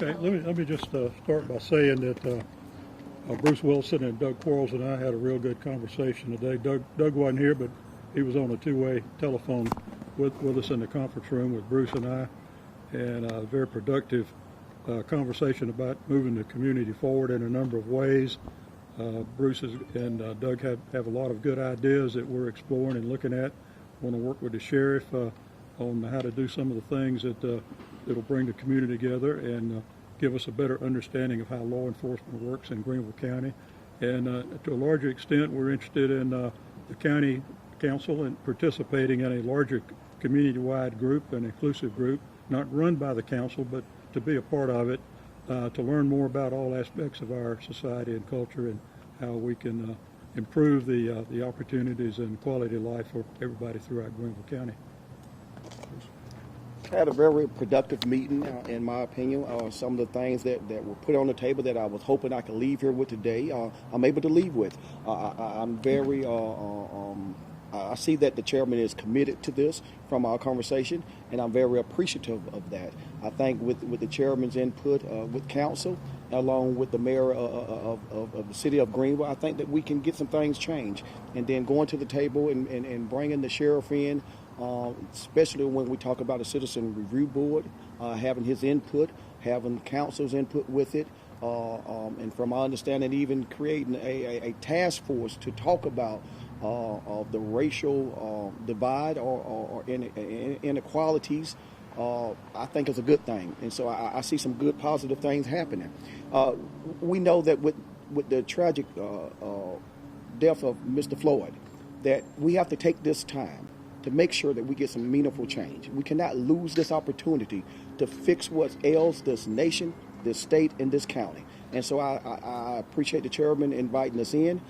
Okay, let me just start by saying that Bruce Wilson and Doug Quarles and I had a real good conversation today. Doug wasn't here, but he was on a two-way telephone with us in the conference room with Bruce and I, and a very productive conversation about moving the community forward in a number of ways. Bruce and Doug have a lot of good ideas that we're exploring and looking at. Want to work with the sheriff on how to do some of the things that'll bring the community together and give us a better understanding of how law enforcement works in Greenville County. And to a larger extent, we're interested in the county council and participating in a larger community-wide group, an inclusive group, not run by the council, but to be a part of it, to learn more about all aspects of our society and culture and how we can improve the opportunities and quality of life for everybody throughout Greenville County. I had a very productive meeting, in my opinion. Some of the things that were put on the table that I was hoping I could leave here with today, I'm able to leave with. I'm very, I see that the chairman is committed to this from our conversation, and I'm very appreciative of that. I think with the chairman's input with council, along with the mayor of the city of Greenville, I think that we can get some things changed. And then going to the table and bringing the sheriff in, especially when we talk about a citizen review board, having his input, having council's input with it, and from my understanding, even creating a task force to talk about the racial divide or inequalities, I think is a good thing. And so I see some good positive things happening. We know that with the tragic death of Mr. Floyd, that we have to take this time to make sure that we get some meaningful change. We cannot lose this opportunity to fix what ails this nation, this state, and this county. And so I appreciate the chairman inviting us in.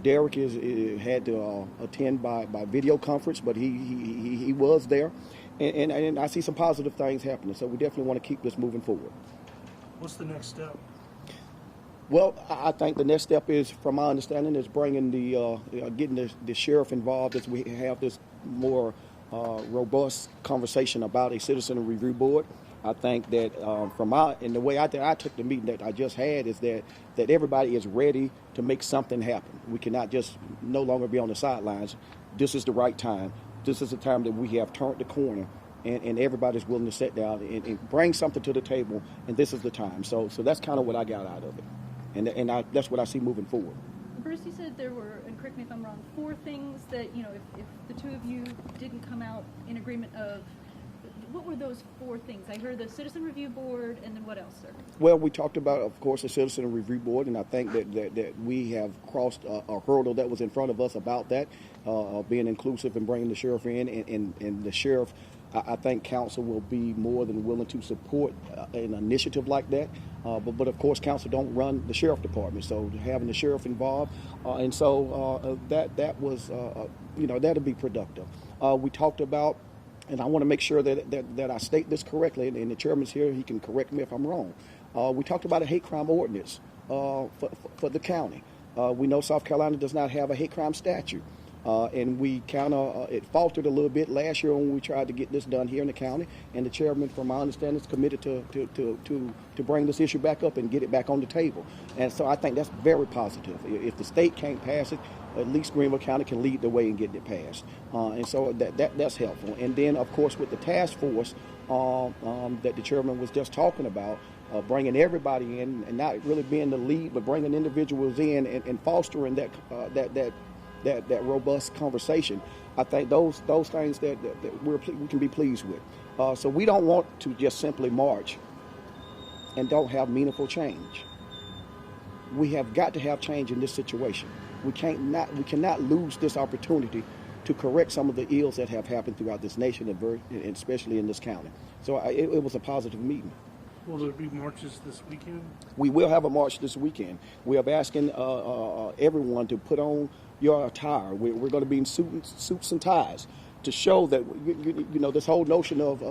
Derek had to attend by video conference, but he was there. And I see some positive things happening. So we definitely want to keep this moving forward. What's the next step? Well, I think the next step is, from my understanding, is bringing getting the sheriff involved as we have this more robust conversation about a citizen review board. I think that in the way I took the meeting that I just had is that everybody is ready to make something happen. We cannot just no longer be on the sidelines. This is the right time. This is the time that we have turned the corner, and everybody's willing to sit down and bring something to the table, and this is the time. So that's kind of what I got out of it. And that's what I see moving forward. Bruce, you said there were, and correct me if I'm wrong, 4 things that, if the two of you didn't come out in agreement of, what were those 4 things? I heard the Citizen Review Board, and then what else, sir? Well, we talked about, of course, the Citizen Review Board, and I think that we have crossed a hurdle that was in front of us about that, being inclusive and bringing the sheriff in, and the sheriff, I think council will be more than willing to support an initiative like that. But of course, council don't run the sheriff department, so having the sheriff involved, and so that was, that'll be productive. We talked about, and I want to make sure that I state this correctly, and the chairman's here, he can correct me if I'm wrong. We talked about a hate crime ordinance for the county. We know South Carolina does not have a hate crime statute. And we kind of, it faltered a little bit last year when we tried to get this done here in the county. And the chairman, from my understanding, is committed to bring this issue back up and get it back on the table. And so I think that's very positive. If the state can't pass it, at least Greenville County can lead the way in getting it passed. And so that's helpful. And then, of course, with the task force that the chairman was just talking about, bringing everybody in and not really being the lead, but bringing individuals in and fostering that robust conversation. I think those things that we can be pleased with. So we don't want to just simply march and don't have meaningful change. We have got to have change in this situation. We cannot lose this opportunity to correct some of the ills that have happened throughout this nation and especially in this county. So it was a positive meeting. Will there be marches this weekend? We will have a march this weekend. We are asking everyone to put on your attire. We're going to be in suits and ties to show that, this whole notion of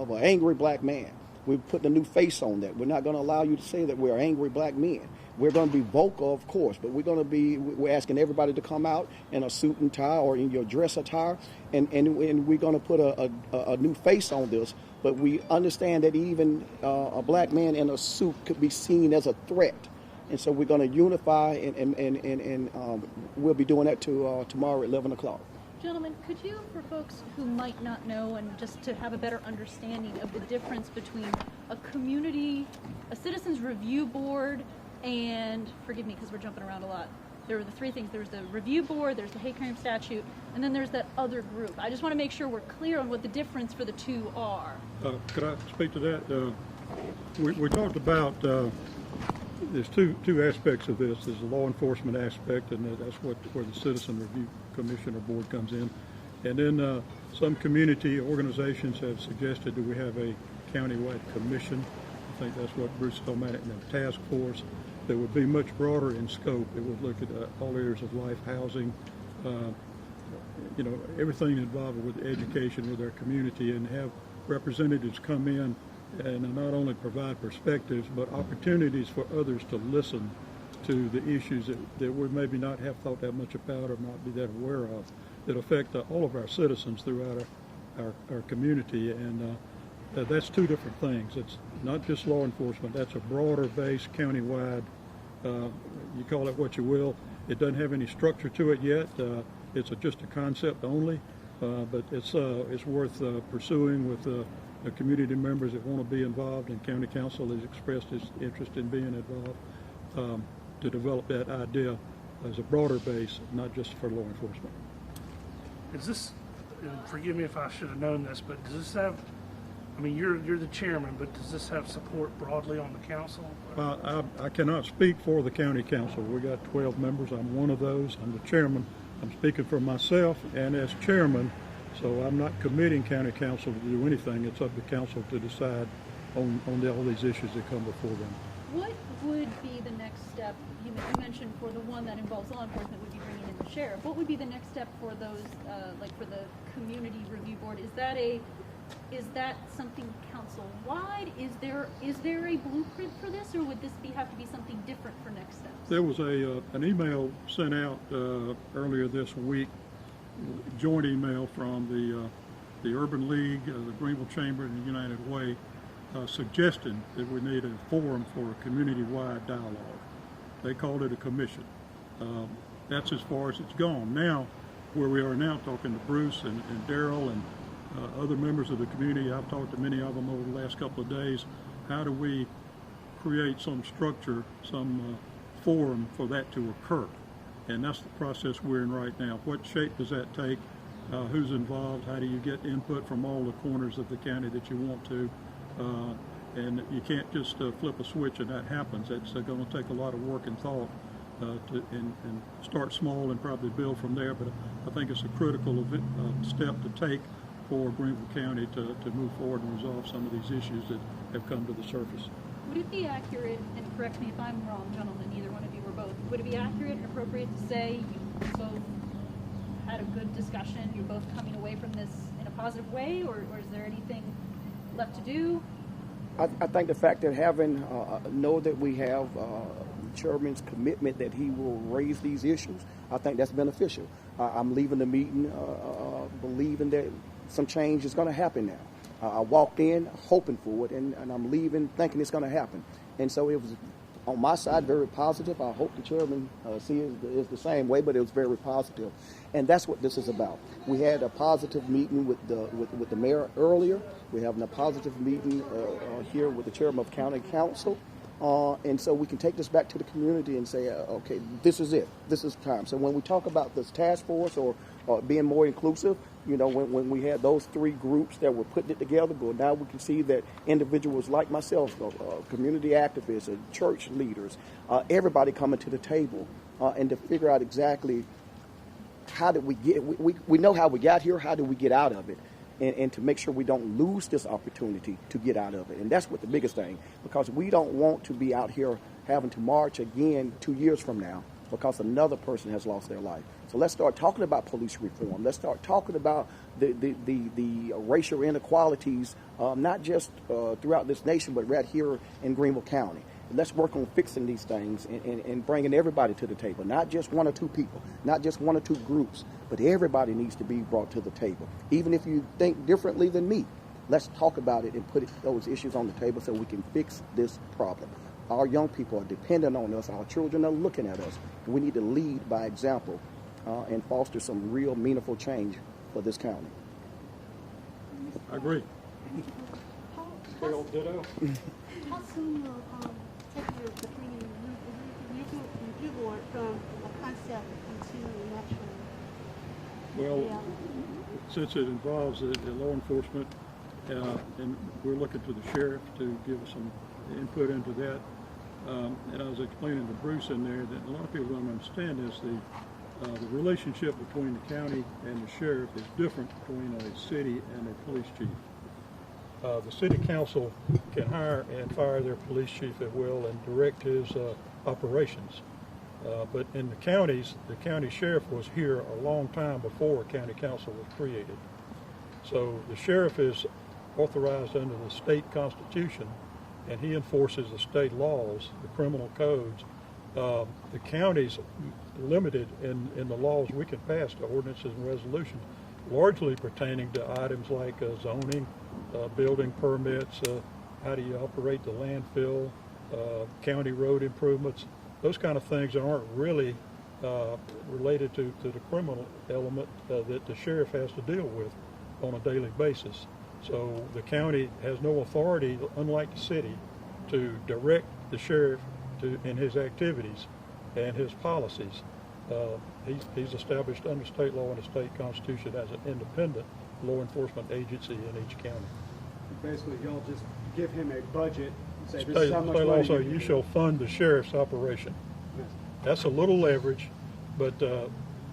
an angry black man. We're putting a new face on that. We're not going to allow you to say that we're angry black men. We're going to be vocal, of course, but we're asking everybody to come out in a suit and tie or in your dress attire, and we're going to put a new face on this but we understand that even a black man in a suit could be seen as a threat. And so we're going to unify, and we'll be doing that tomorrow at 11 o'clock. Gentlemen, could you, for folks who might not know and just to have a better understanding of the difference between a citizens review board, and, forgive me because we're jumping around a lot, there were the three things. There's the review board, there's the hate crime statute, and then there's that other group. I just want to make sure we're clear on what the difference for the two are. Could I speak to that? We talked about there's two aspects of this. There's the law enforcement aspect, and that's where the Citizen Review Commission or Board comes in. And then some community organizations have suggested that we have a countywide commission. I think that's what Bruce told me, a task force that would be much broader in scope. It would look at all areas of life, housing, everything involved with education with our community, and have representatives come in and not only provide perspectives, but opportunities for others to listen to the issues that we maybe not have thought that much about or not be that aware of, that affect all of our citizens throughout our community. And that's two different things. It's not just law enforcement. That's a broader base, countywide. You call it what you will. It doesn't have any structure to it yet. It's just a concept only, but it's worth pursuing with the community members that want to be involved, and county council has expressed its interest in being involved to develop that idea as a broader base, not just for law enforcement. Is this, and forgive me if I should have known this, but does this have, I mean, you're the chairman, but does this have support broadly on the council? I cannot speak for the county council. We got 12 members. I'm one of those. I'm the chairman. I'm speaking for myself and as chairman, so I'm not committing county council to do anything. It's up to council to decide on all these issues that come before them. What would be the next step? You mentioned for the one that involves law enforcement would be bringing in the sheriff. What would be the next step for those, like for the community review board? Is that something council-wide? Is there a blueprint for this, or would this have to be something different for next steps? There was an email sent out earlier this week, joint email from the Urban League, the Greenville Chamber, and the United Way, suggesting that we need a forum for a community-wide dialogue. They called it a commission. That's as far as it's gone. Now, where we are now, talking to Bruce and Daryl and other members of the community, I've talked to many of them over the last couple of days. How do we create some structure, some forum for that to occur? And that's the process we're in right now. What shape does that take? Who's involved? How do you get input from all the corners of the county that you want to? And you can't just flip a switch and that happens. It's going to take a lot of work and thought and start small and probably build from there. But I think it's a critical step to take for Greenville County to move forward and resolve some of these issues that have come to the surface. Would it be accurate, and correct me if I'm wrong, gentlemen, either one of you or both, would it be accurate and appropriate to say you both had a good discussion, you're both coming away from this in a positive way, or is there anything left to do? I think the fact that know that we have Chairman's commitment that he will raise these issues, I think that's beneficial. I'm leaving the meeting believing that some change is going to happen now. I walked in hoping for it, and I'm leaving thinking it's going to happen. And so it was, on my side, very positive. I hope the chairman sees is the same way, but it was very positive. And that's what this is about. We had a positive meeting with the mayor earlier. We're having a positive meeting here with the chairman of county council. And so we can take this back to the community and say, okay, this is it. This is time. So when we talk about this task force or being more inclusive, you know, when we had those three groups that were putting it together, but now we can see that individuals like myself, community activists, church leaders, everybody coming to the table and to figure out exactly how did we get, we know how we got here, how do we get out of it? And to make sure we don't lose this opportunity to get out of it. And that's what the biggest thing, because we don't want to be out here having to march again 2 years from now because another person has lost their life. So let's start talking about police reform. Let's start talking about the racial inequalities, not just throughout this nation, but right here in Greenville County. And let's work on fixing these things and bringing everybody to the table, not just one or two people, not just one or two groups, but everybody needs to be brought to the table. Even if you think differently than me, let's talk about it and put those issues on the table so we can fix this problem. Our young people are dependent on us. Our children are looking at us. We need to lead by example and foster some real meaningful change for this county. I agree. How Ditto. how soon will take the planning review board from a concept into an actual Well, reality? since it involves the law enforcement, and we're looking to the sheriff to give us some input into that. And I was explaining to Bruce in there that a lot of people don't understand is the relationship between the county and the sheriff is different between a city and a police chief. The city council can hire and fire their police chief at will and direct his operations. But in the counties, the county sheriff was here a long time before county council was created. So the sheriff is authorized under the state constitution, and he enforces the state laws, the criminal codes. The county's limited in the laws we can pass, the ordinances and resolutions, largely pertaining to items like zoning, building permits, how do you operate the landfill, county road improvements. Those kind of things that aren't really related to the criminal element that the sheriff has to deal with on a daily basis. So the county has no authority, unlike the city, to direct the sheriff in his activities and his policies. He's established under state law and the state constitution as an independent law enforcement agency in each county. Basically, y'all just give him a budget and say, this State is how much law money also, you you can shall fund the sheriff's operation. Yes. That's a little leverage, but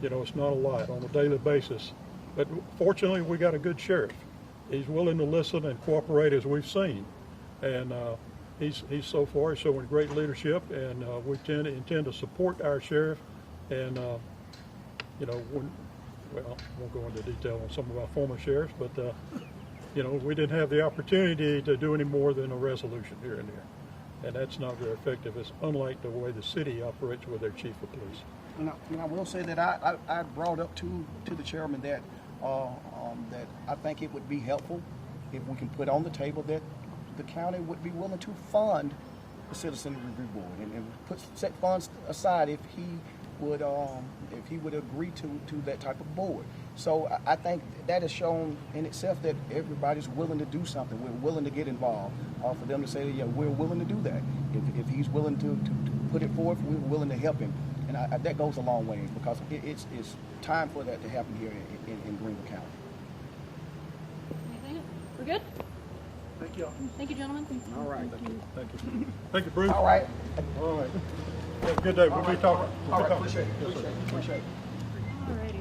it's not a lot on a daily basis. But fortunately, we got a good sheriff. He's willing to listen and cooperate, as we've seen, and he's so far showing great leadership, and we intend to support our sheriff. And I won't go into detail on some of our former sheriffs, but we didn't have the opportunity to do any more than a resolution here and there, and that's not very effective. It's unlike the way the city operates with their chief of police. And I will say that I brought up to the chairman that that I think it would be helpful if we can put on the table that the county would be willing to fund the Citizen Review Board and set funds aside if he would agree to that type of board. So I think that has shown in itself that everybody's willing to do something. We're willing to get involved. For them to say, yeah, we're willing to do that. If he's willing to put it forth, we're willing to help him. And that goes a long way because it's time for that to happen here in Greenville County. Anything? We're good? Thank y'all. Thank you, gentlemen. All right. Thank you, Bruce. All right. All right. Have a good day. We'll be talking. All right. Appreciate it. Appreciate it.